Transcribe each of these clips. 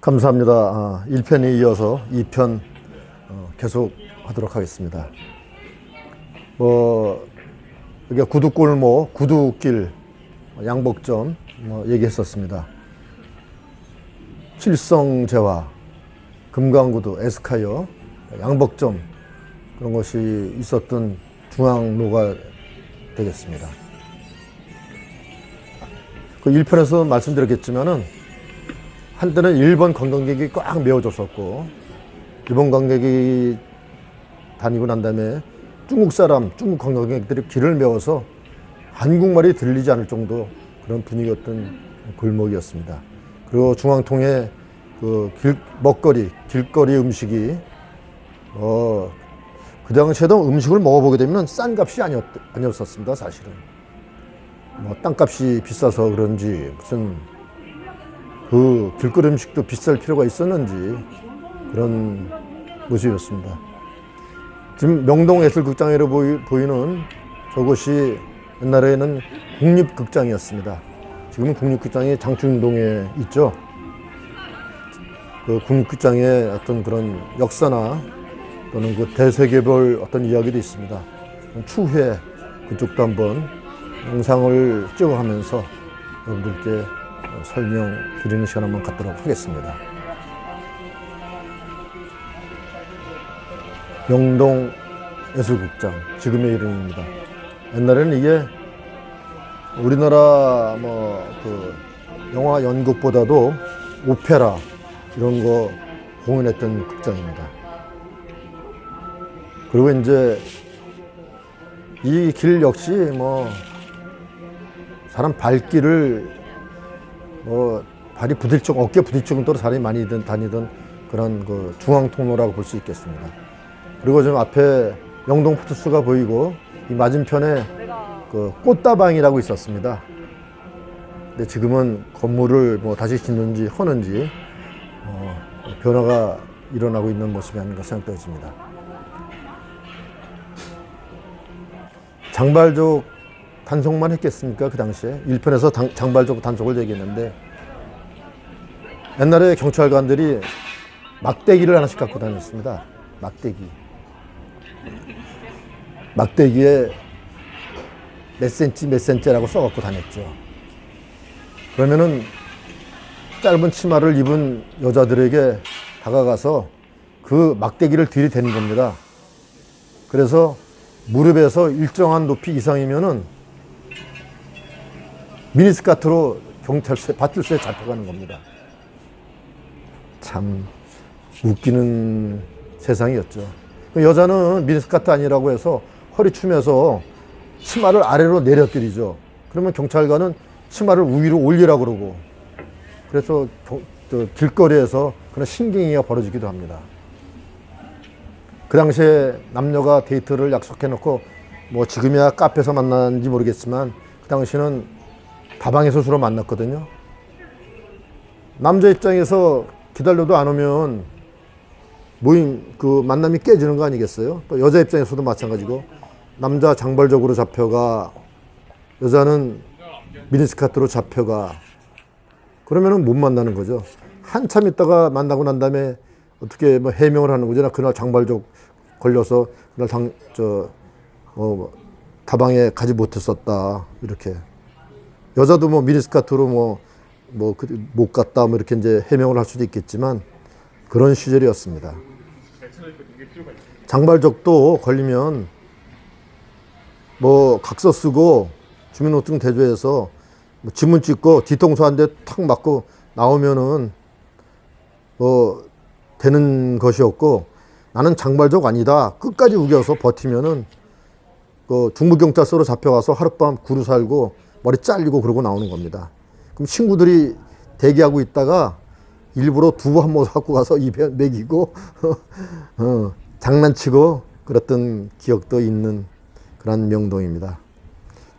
감사합니다. 1편에 이어서 2편 계속 하도록 하겠습니다. 여기가 구두골목, 구두길, 양복점 얘기했었습니다. 칠성재화, 금강구두, 에스카이어, 양복점 그런 것이 있었던 중앙로가 되겠습니다. 그 1편에서 말씀드렸겠지만은 한때는 일본 관광객이 꽉 메워졌었고, 일본 관광객이 다니고 난 다음에 중국 관광객들이 길을 메워서 한국말이 들리지 않을 정도 그런 분위기였던 골목이었습니다. 그리고 중앙통에 그 먹거리, 길거리 음식이 그 당시에도 음식을 먹어보게 되면 싼 값이 아니었었습니다. 사실은 땅값이 비싸서 그런지 무슨 그 길거리 음식도 비쌀 필요가 있었는지 그런 모습이었습니다. 지금 명동예술극장으로 보이는 저곳이 옛날에는 국립극장이었습니다. 지금은 국립극장이 장충동에 있죠. 그 국립극장의 어떤 그런 역사나 또는 그 대세계별 어떤 이야기도 있습니다. 추후에 그쪽도 한번 영상을 찍어가면서 여러분들께 설명 드리는 시간 한번 갖도록 하겠습니다. 명동예술극장, 지금의 이름입니다. 옛날에는 이게 우리나라 그 영화 연극보다도 오페라 이런 거 공연했던 극장입니다. 그리고 이제 이 길 역시 사람 발길을 발이 어깨 부딪힐 정도로 사람이 많이 다니던 그런 그 중앙통로라고 볼 수 있겠습니다. 그리고 지금 앞에 명동 포토스가 보이고 이 맞은편에 그 꽃다방이라고 있었습니다. 근데 지금은 건물을 다시 짓는지 허는지 변화가 일어나고 있는 모습이 아닌가 생각되어집니다. 장발족 단속만 했겠습니까? 그 당시에 1편에서 장발족 단속을 얘기했는데, 옛날에 경찰관들이 막대기를 하나씩 갖고 다녔습니다. 막대기에 몇 센치라고 써갖고 다녔죠. 그러면은 짧은 치마를 입은 여자들에게 다가가서 그 막대기를 들이대는 겁니다. 그래서 무릎에서 일정한 높이 이상이면은 미니스커트로 밧줄소에 잡혀가는 겁니다. 참 웃기는 세상이었죠. 여자는 미니스커트 아니라고 해서 허리 추면서 치마를 아래로 내려뜨리죠. 그러면 경찰관은 치마를 위로 올리라고 그러고, 그래서 길거리에서 그런 신경이가 벌어지기도 합니다. 그 당시에 남녀가 데이트를 약속해놓고 지금이야 카페에서 만났는지 모르겠지만 그 당시는 다방에서 주로 만났거든요. 남자 입장에서 기다려도 안 오면 그 만남이 깨지는 거 아니겠어요? 또 여자 입장에서도 마찬가지고, 남자 장발적으로 잡혀가, 여자는 미니스커트로 잡혀가, 그러면은 못 만나는 거죠. 한참 있다가 만나고 난 다음에 어떻게 해명을 하는 거죠. 나 그날 장발적 걸려서 그날 다방에 가지 못했었다, 이렇게. 여자도 미니스커트로 못 갔다 이렇게 이제 해명을 할 수도 있겠지만 그런 시절이었습니다. 장발적도 걸리면 각서 쓰고 주민등록 대조해서 지문 찍고 뒤통수 한 대 탁 맞고 나오면은 되는 것이었고, 나는 장발적 아니다 끝까지 우겨서 버티면은 중부경찰서로 잡혀가서 하룻밤 구루 살고 머리 잘리고 그러고 나오는 겁니다. 그럼 친구들이 대기하고 있다가 일부러 두부 한 모금 갖고 가서 입에 먹이고 장난치고 그랬던 기억도 있는 그런 명동입니다.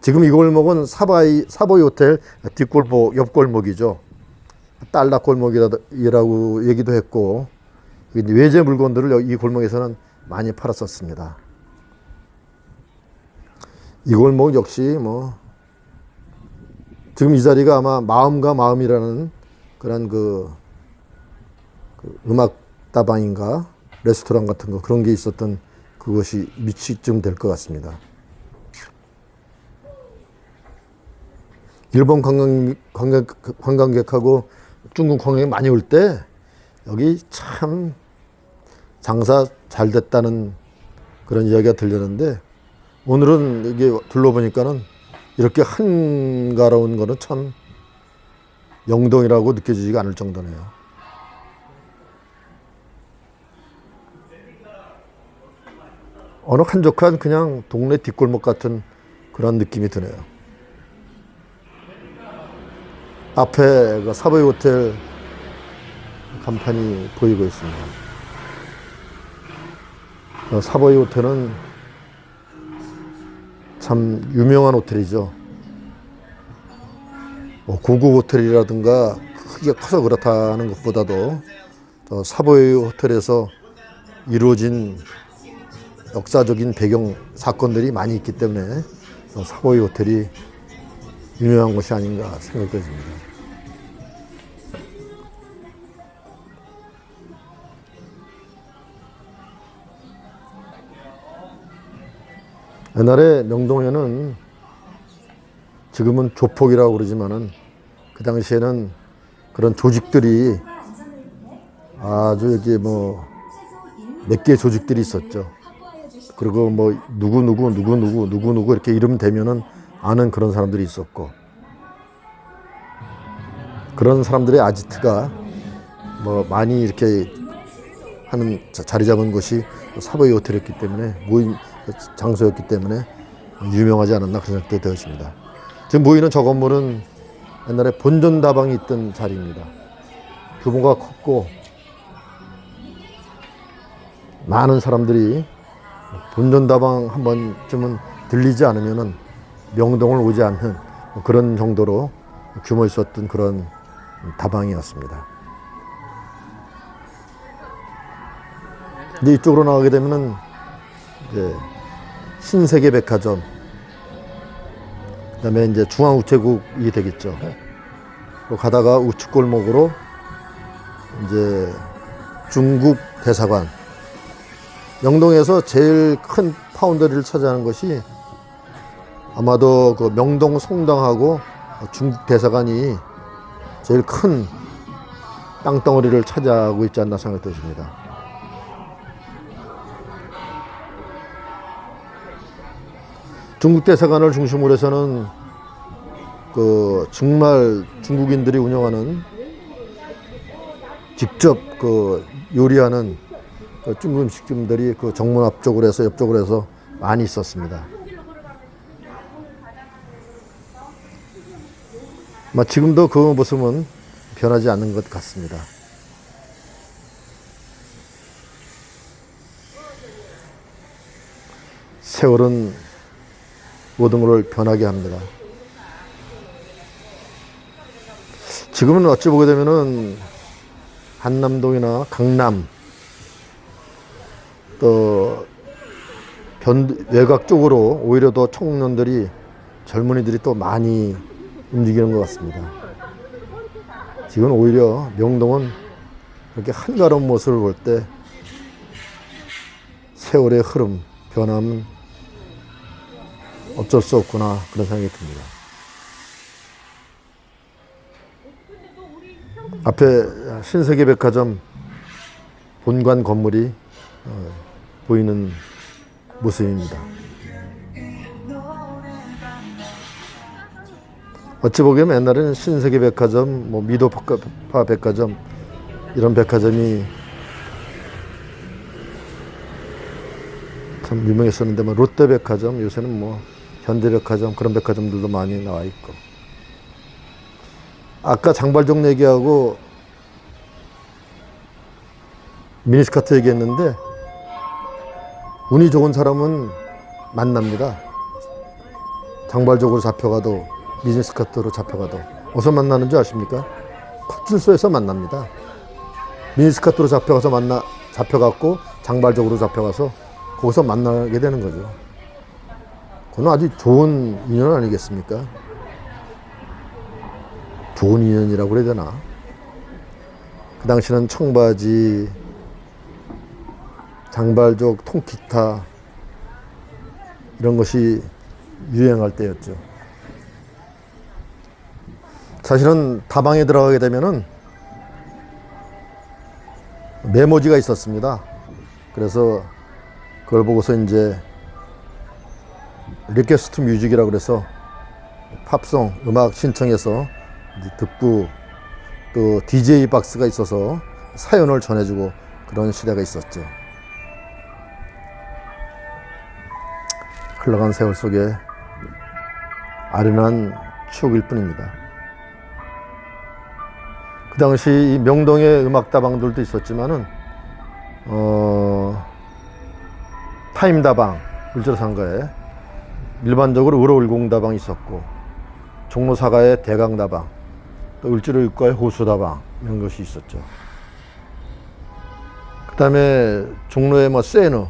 지금 이 골목은 사보이 호텔 뒷골목, 옆골목이죠. 딸락 골목이라고 얘기도 했고, 외제 물건들을 이 골목에서는 많이 팔았었습니다. 이 골목 역시 지금 이 자리가 아마 마음과 마음이라는 그런 그 그 음악 다방인가 레스토랑 같은 거 그런 게 있었던 그것이 미치쯤 될 것 같습니다. 일본 관광객하고 중국 관광객이 많이 올 때 여기 참 장사 잘 됐다는 그런 이야기가 들렸는데 오늘은 이게 둘러보니까는 이렇게 한가로운 거는 참 영동이라고 느껴지지가 않을 정도네요. 어느 한적한 그냥 동네 뒷골목 같은 그런 느낌이 드네요. 앞에 그 사보이 호텔 간판이 보이고 있습니다. 사보이 호텔은 참 유명한 호텔이죠. 고급 호텔이라든가 크게 커서 그렇다는 것보다도 사보이 호텔에서 이루어진 역사적인 배경 사건들이 많이 있기 때문에 사보이 호텔이 유명한 것이 아닌가 생각됩니다. 옛날에 명동에는 지금은 조폭이라고 그러지만은 그 당시에는 그런 조직들이 아주 여기 뭐 몇 개의 조직들이 있었죠. 그리고 뭐 누구 이렇게 이름 대면은 아는 그런 사람들이 있었고 그런 사람들의 아지트가 뭐 많이 이렇게 하는 자리 잡은 곳이 사보이 호텔이었기 때문에 모임 장소였기 때문에 유명하지 않았나 그런 생각도 되었습니다. 지금 보이는 저 건물은 옛날에 본전 다방이 있던 자리입니다. 규모가 컸고 많은 사람들이 본전 다방 한 번쯤은 들리지 않으면은 명동을 오지 않는 그런 정도로 규모 있었던 그런 다방이었습니다. 근데 이쪽으로 나가게 되면은 이제 신세계백화점, 그다음에 이제 중앙우체국이 되겠죠. 그리고 가다가 우측골목으로 이제 중국 대사관. 명동에서 제일 큰 파운더리를 차지하는 것이 아마도 그 명동 성당하고 중국 대사관이 제일 큰 땅덩어리를 차지하고 있지 않나 생각되십니다. 중국 대사관을 중심으로 해서는 그 정말 중국인들이 운영하는 직접 그 요리하는 그 중국 음식점들이 그 정문 앞쪽으로 해서 옆쪽으로 해서 많이 있었습니다. 지금도 그 모습은 변하지 않는 것 같습니다. 세월은 모든 것을 변하게 합니다. 지금은 어찌 보게 되면은 한남동이나 강남 또 외곽 쪽으로 오히려 더 청년들이 젊은이들이 또 많이 움직이는 것 같습니다. 지금 오히려 명동은 그렇게 한가로운 모습을 볼 때 세월의 흐름, 변함은 어쩔 수 없구나 그런 생각이 듭니다. 앞에 신세계백화점 본관 건물이 보이는 모습입니다. 어찌 보면 옛날에는 신세계백화점, 뭐 미도파 백화점 이런 백화점이 참 유명했었는데 뭐 롯데백화점 요새는 뭐 현대백화점 그런 백화점들도 많이 나와 있고 아까 장발종 얘기하고 미니스커트 얘기했는데 운이 좋은 사람은 만납니다. 장발적으로 잡혀가도 미니스커트로 잡혀가도 어디서 만나는 줄 아십니까? 파출소에서 만납니다. 미니스커트로 잡혀갖고 장발적으로 잡혀가서 거기서 만나게 되는 거죠. 그건 아주 좋은 인연 아니겠습니까? 좋은 인연이라고 그래야 되나? 그 당시는 청바지, 장발족, 통기타 이런 것이 유행할 때였죠. 사실은 다방에 들어가게 되면은 메모지가 있었습니다. 그래서 그걸 보고서 이제 리퀘스트 뮤직이라고 그래서 팝송 음악 신청해서 이제 듣고, 또 DJ 박스가 있어서 사연을 전해주고 그런 시대가 있었죠. 흘러간 세월 속에 아련한 추억일 뿐입니다. 그 당시 이 명동의 음악다방들도 있었지만은 타임다방, 을지로상가에 일반적으로 을오일공다방이 있었고, 종로사가의 대강다방, 또 을지로육가의 호수다방 이런 것이 있었죠. 그 다음에 종로에 뭐 세너,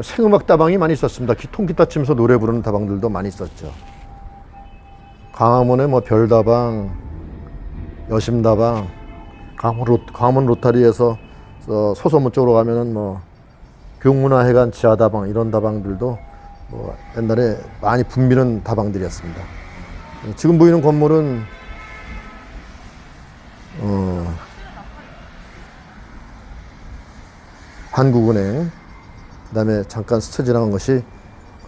생음악다방이 많이 있었습니다. 통기타 치면서 노래 부르는 다방들도 많이 있었죠. 광화문에 뭐 별다방, 여심다방, 광화문 로타리에서 소소문 쪽으로 가면은 뭐 교문화회관 지하다방 이런 다방들도 뭐 옛날에 많이 붐비는 다방들이었습니다. 지금 보이는 건물은 한국은행, 그다음에 잠깐 스쳐 지나간 것이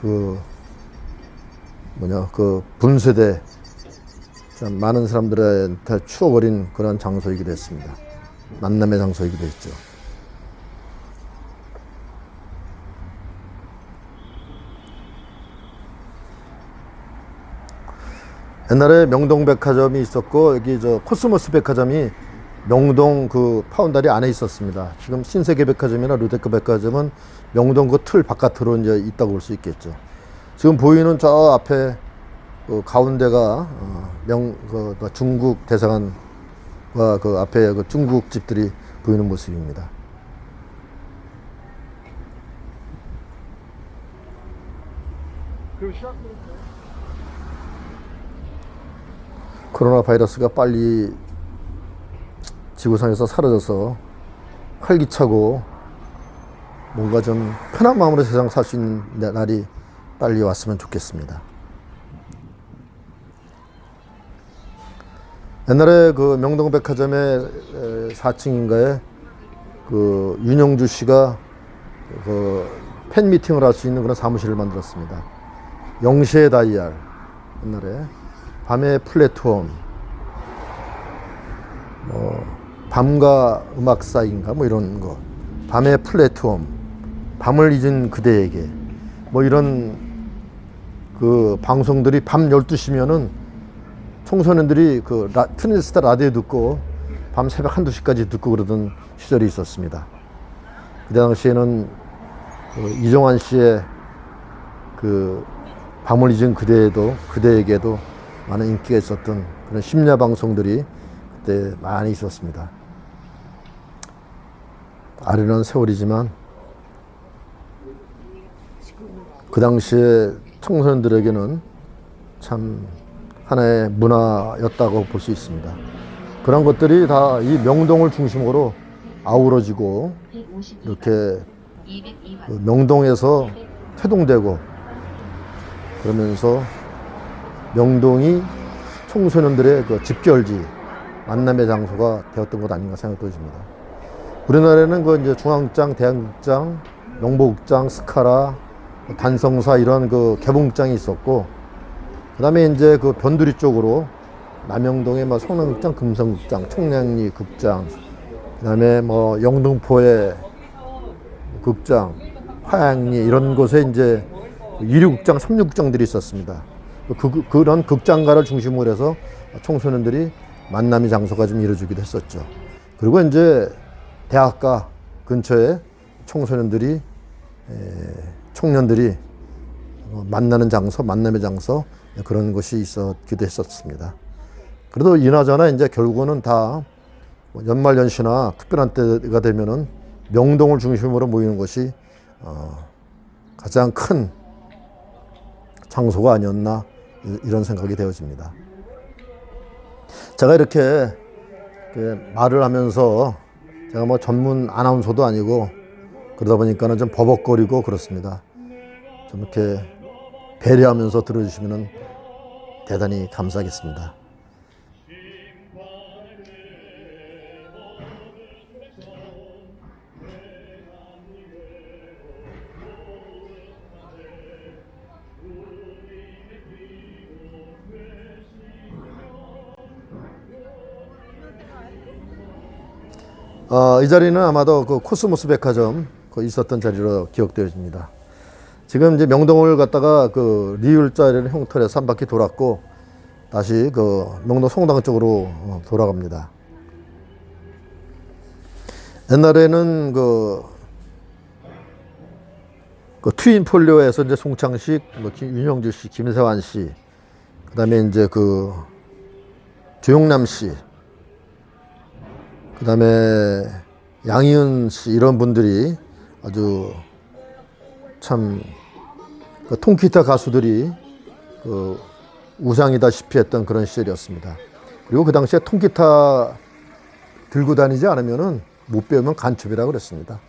그 분수대, 참 많은 사람들한테 추억어린 그런 장소이기도 했습니다. 만남의 장소이기도 했죠. 옛날에 명동백화점이 있었고, 여기 코스모스 백화점이 명동 그 파운다리 안에 있었습니다. 지금 신세계백화점이나 롯데코 백화점은 명동 그 틀 바깥으로 이제 있다고 볼 수 있겠죠. 지금 보이는 저 앞에 그 가운데가 중국 대사관과 그 앞에 그 중국 집들이 보이는 모습입니다. 코로나 바이러스가 빨리 지구상에서 사라져서 활기차고 뭔가 좀 편한 마음으로 세상 살 수 있는 날이 빨리 왔으면 좋겠습니다. 옛날에 그 명동백화점의 4층인가에 그 윤영주 씨가 그 팬미팅을 할 수 있는 그런 사무실을 만들었습니다. 영시의 다이알, 옛날에 밤의 플랫폼, 밤과 음악사인가 뭐 이런 거, 밤의 플랫폼, 밤을 잊은 그대에게 뭐 이런 그 방송들이 밤 12시면은 청소년들이 그 트랜지스터 라디오 듣고 밤 새벽 1, 2시까지 듣고 그러던 시절이 있었습니다. 그 당시에는 그 이종환 씨의 그 밤을 잊은 그대에게도 많은 인기가 있었던 그런 심야 방송들이 그때 많이 있었습니다. 아련한 세월이지만 그 당시에 청소년들에게는 참 하나의 문화였다고 볼 수 있습니다. 그런 것들이 다 이 명동을 중심으로 아우러지고 이렇게 명동에서 태동되고, 그러면서 명동이 청소년들의 그 집결지, 만남의 장소가 되었던 것 아닌가 생각도 듭니다. 우리나라에는 그 이제 중앙극장, 대한극장, 명보극장, 스카라, 단성사 이런 그 개봉극장이 있었고, 그 다음에 이제 그 변두리 쪽으로 남영동에 뭐 성남극장, 금성극장, 청량리 극장, 그 다음에 뭐 영등포의 극장, 화양리 이런 곳에 이제 2류극장, 3류극장들이 있었습니다. 그런 극장가를 중심으로 해서 청소년들이 만남의 장소가 좀 이루어지기도 했었죠. 그리고 이제 대학가 근처에 청년들이 만나는 장소, 만남의 장소, 그런 곳이 있었기도 했었습니다. 그래도 이나저나 이제 결국은 다 연말연시나 특별한 때가 되면은 명동을 중심으로 모이는 것이 가장 큰 장소가 아니었나, 이런 생각이 되어집니다. 제가 이렇게 말을 하면서 제가 뭐 전문 아나운서도 아니고 그러다 보니까는 좀 버벅거리고 그렇습니다. 좀 이렇게 배려하면서 들어주시면 대단히 감사하겠습니다. 이 자리는 아마도 그 코스모스 백화점 있었던 자리로 기억되어집니다. 지금 이제 명동을 갔다가 그 리을자리를 형틀에 3바퀴 돌았고 다시 그 명동 송당 쪽으로 돌아갑니다. 옛날에는 그 트윈폴리오에서 이제 송창식, 윤형주 씨, 김세환 씨, 그 다음에 이제 그 조용남 씨, 그 다음에 양희은 씨, 이런 분들이 아주 참 그 통기타 가수들이 그 우상이다시피 했던 그런 시절이었습니다. 그리고 그 당시에 통기타 들고 다니지 않으면은 못 배우면 간첩이라고 그랬습니다.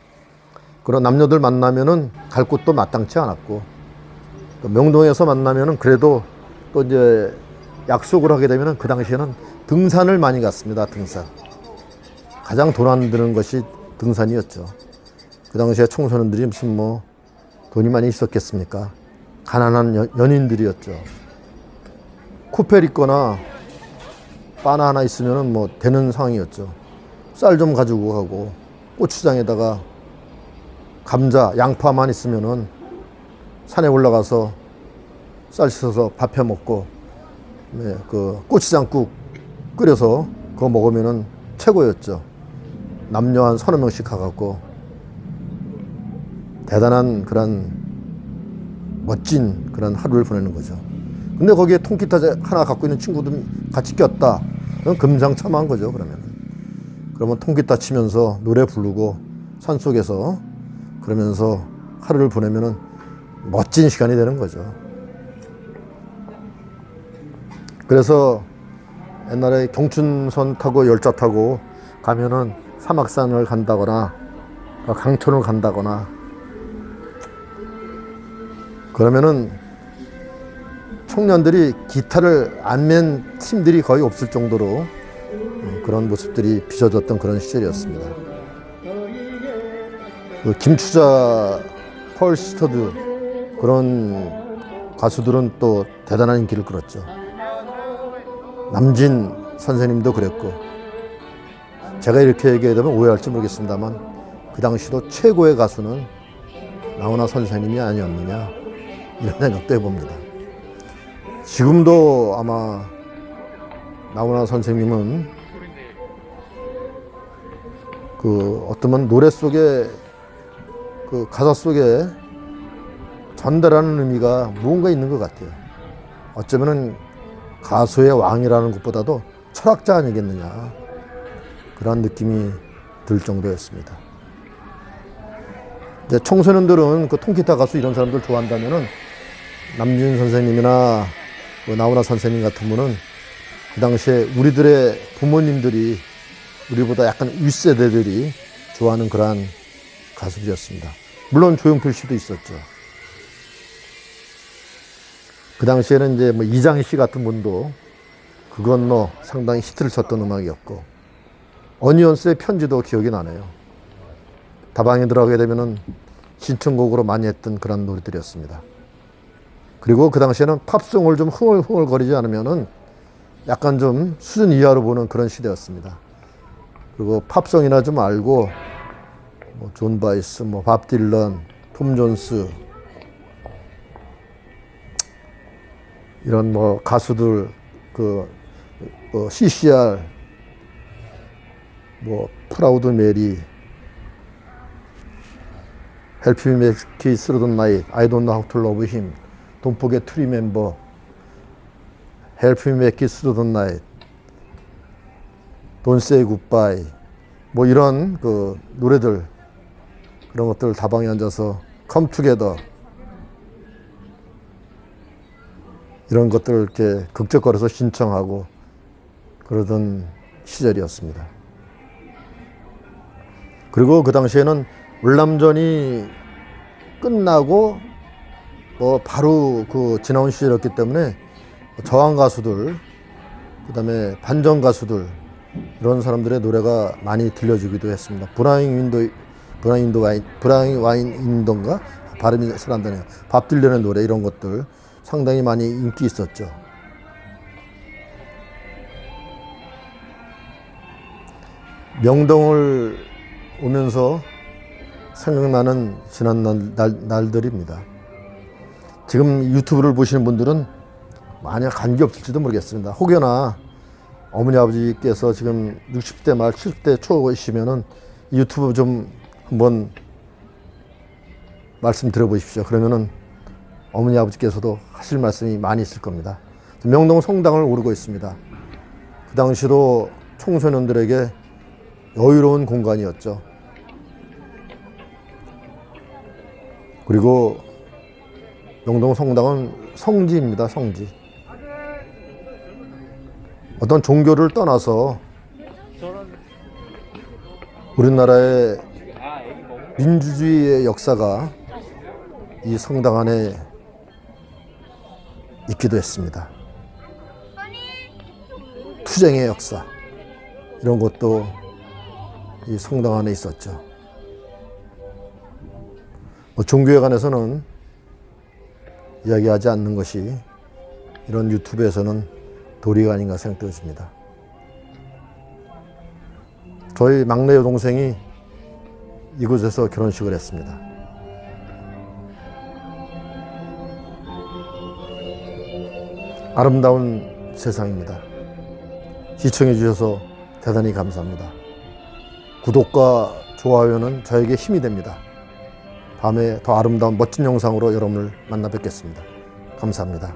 그런 남녀들 만나면은 갈 곳도 마땅치 않았고, 또 명동에서 만나면은 그래도 또 이제 약속을 하게 되면은 그 당시에는 등산을 많이 갔습니다. 등산. 가장 돈 안 드는 것이 등산이었죠. 그 당시에 청소년들이 무슨 뭐 돈이 많이 있었겠습니까? 가난한 연인들이었죠. 쿠페 있거나 바나 하나 있으면은 뭐 되는 상황이었죠. 쌀 좀 가지고 가고 고추장에다가 감자, 양파만 있으면은 산에 올라가서 쌀 씻어서 밥 해 먹고, 그 고추장국 끓여서 그거 먹으면은 최고였죠. 남녀 한 서너 명씩 가갖고 대단한 그런 멋진 그런 하루를 보내는 거죠. 근데 거기에 통기타 하나 갖고 있는 친구도 같이 꼈다. 그건 금상첨화한 거죠, 그러면. 그러면 통기타 치면서 노래 부르고 산속에서 그러면서 하루를 보내면은 멋진 시간이 되는 거죠. 그래서 옛날에 경춘선 타고 열차 타고 가면은 사막산을 간다거나 강촌을 간다거나 그러면은 청년들이 기타를 안 맨 팀들이 거의 없을 정도로 그런 모습들이 빚어졌던 그런 시절이었습니다. 그 김추자, 펄 시스터드 그런 가수들은 또 대단한 인기를 끌었죠. 남진 선생님도 그랬고, 제가 이렇게 얘기하면 오해할지 모르겠습니다만 그 당시도 최고의 가수는 나훈아 선생님이 아니었느냐, 이런 생각도 해봅니다. 지금도 아마 나훈아 선생님은 그 어쩌면 노래 속에 그 가사 속에 전달하는 의미가 무언가 있는 것 같아요. 어쩌면은 가수의 왕이라는 것보다도 철학자 아니겠느냐, 그런 느낌이 들 정도였습니다. 이제 청소년들은 그 통기타 가수 이런 사람들 좋아한다면은 남진 선생님이나 뭐 나훈아 선생님 같은 분은 그 당시에 우리들의 부모님들이, 우리보다 약간 윗세대들이 좋아하는 그러한 가수들이었습니다. 물론 조용필 씨도 있었죠. 그 당시에는 이제 뭐 이장희 씨 같은 분도 그건 뭐 상당히 히트를 쳤던 음악이었고, 어니언스의 편지도 기억이 나네요. 다방에 들어가게 되면은 신청곡으로 많이 했던 그런 노래들이었습니다. 그리고 그 당시에는 팝송을 좀 흥얼흥얼거리지 않으면은 약간 좀 수준 이하로 보는 그런 시대였습니다. 그리고 팝송이나 좀 알고 뭐 존 바이스, 뭐 밥 딜런, 톰 존스 이런 뭐 가수들, CCR, 뭐 프라우드 메리, Help Me Make It Through the Night, I Don't Know How to Love Him, Don't Forget to Remember, Help Me Make It Through the Night, Don't Say Goodbye, 뭐 이런 그 노래들, 그런 것들 다방에 앉아서 Come Together, 이런 것들 이렇게 극적거려서 신청하고 그러던 시절이었습니다. 그리고 그 당시에는 월남전이 끝나고 바로 그 지나온 시절이었기 때문에 저항 가수들, 그다음에 반전 가수들 이런 사람들의 노래가 많이 들려주기도 했습니다. 브라잉 와인 인도인가 발음이 잘 안 되네요. 밥 딜런의 노래 이런 것들 상당히 많이 인기 있었죠. 명동을 오면서 생각나는 지난 날들입니다. 지금 유튜브를 보시는 분들은 만약 관계 없을지도 모르겠습니다. 혹여나 어머니 아버지께서 지금 60대 말 70대 초이시면은 유튜브 좀 한번 말씀 들어보십시오. 그러면은 어머니 아버지께서도 하실 말씀이 많이 있을 겁니다. 명동 성당을 오르고 있습니다. 그 당시도 청소년들에게 여유로운 공간이었죠. 그리고 명동 성당은 성지입니다. 성지. 어떤 종교를 떠나서 우리나라의 민주주의의 역사가 이 성당 안에 있기도 했습니다. 투쟁의 역사 이런 것도 이 성당 안에 있었죠. 종교에 관해서는 이야기하지 않는 것이 이런 유튜브에서는 도리가 아닌가 생각되어집니다. 저희 막내 여동생이 이곳에서 결혼식을 했습니다. 아름다운 세상입니다. 시청해 주셔서 대단히 감사합니다. 구독과 좋아요는 저에게 힘이 됩니다. 다음에 더 아름다운 멋진 영상으로 여러분을 만나 뵙겠습니다. 감사합니다.